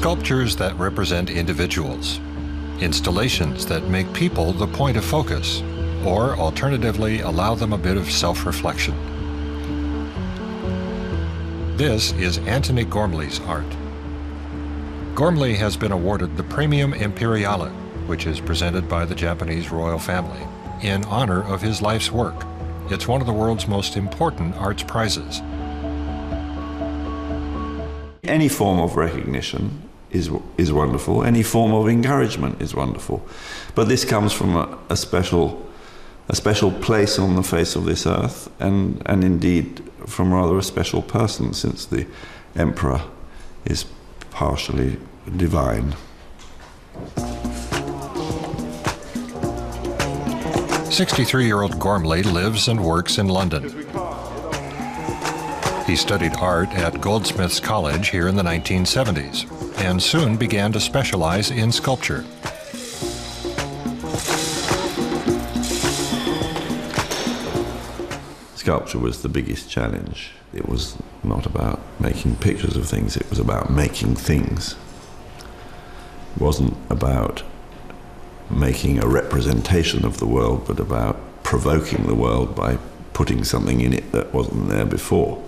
sculptures that represent individuals, installations that make people the point of focus, or alternatively allow them a bit of self-reflection. This is Antony Gormley's art. Gormley has been awarded the Prämium Imperiale, which is presented by the Japanese royal family, in honor of his life's work. It's one of the world's most important arts prizes. Any form of recognition is wonderful. Any form of encouragement is wonderful. But this comes from a special place on the face of this earth, and indeed from rather a special person, since the emperor is partially divine. 63-year-old Gormley lives and works in London. He studied art at Goldsmiths College here in the 1970s, and soon began to specialize in sculpture. Sculpture was the biggest challenge. It was not about making pictures of things, it was about making things. It wasn't about making a representation of the world, but about provoking the world by putting something in it that wasn't there before.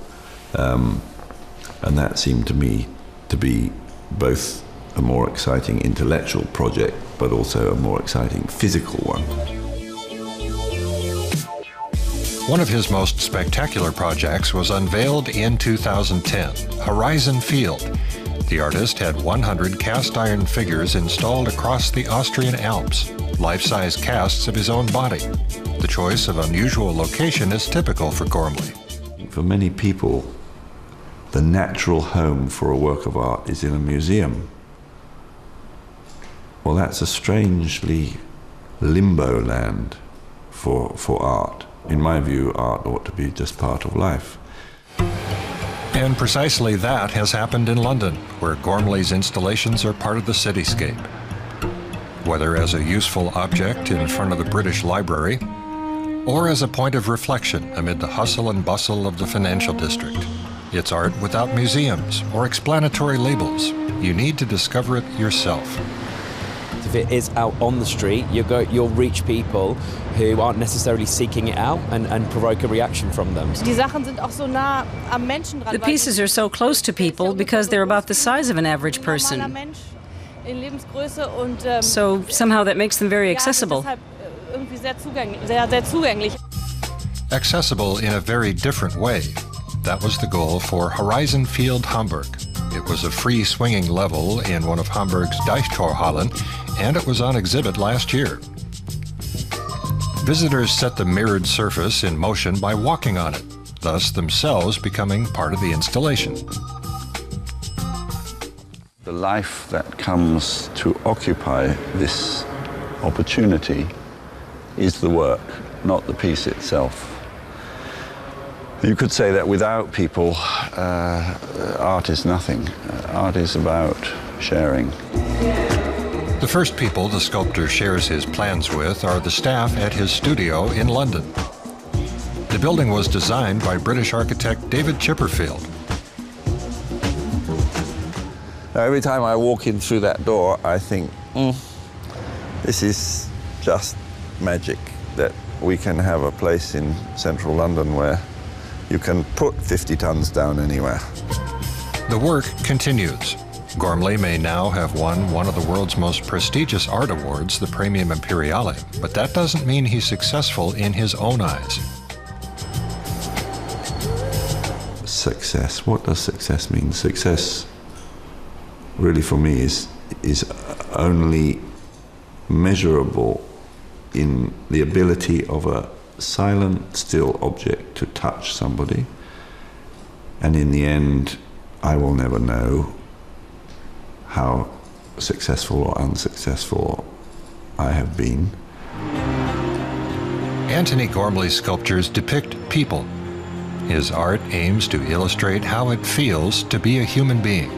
And that seemed to me to be both a more exciting intellectual project, but also a more exciting physical one. One of his most spectacular projects was unveiled in 2010, Horizon Field. The artist had 100 cast iron figures installed across the Austrian Alps, life-size casts of his own body. The choice of unusual location is typical for Gormley. For many people, the natural home for a work of art is in a museum. Well, that's a strangely limbo land for art. In my view, art ought to be just part of life. And precisely that has happened in London, where Gormley's installations are part of the cityscape. Whether as a useful object in front of the British Library, or as a point of reflection amid the hustle and bustle of the financial district. It's art without museums or explanatory labels. You need to discover it yourself. If it is out on the street, you'll reach people who aren't necessarily seeking it out and provoke a reaction from them. The pieces are so close to people because they're about the size of an average person. So somehow that makes them very accessible. Accessible in a very different way. That was the goal for Horizon Field Hamburg. It was a free swinging level in one of Hamburg's Deichtorhallen, and it was on exhibit last year. Visitors set the mirrored surface in motion by walking on it, thus themselves becoming part of the installation. The life that comes to occupy this opportunity is the work, not the piece itself. You could say that without people, art is nothing. Art is about sharing. The first people the sculptor shares his plans with are the staff at his studio in London. The building was designed by British architect David Chipperfield. Now, every time I walk in through that door, I think, this is just magic, that we can have a place in central London where you can put 50 tons down anywhere. The work continues. Gormley may now have won one of the world's most prestigious art awards, the Prämium Imperiale, but that doesn't mean he's successful in his own eyes. Success. What does success mean? Success, really for me, is only measurable in the ability of a silent, still object to touch somebody, and in the end, I will never know how successful or unsuccessful I have been. Antony Gormley's sculptures depict people. His art aims to illustrate how it feels to be a human being.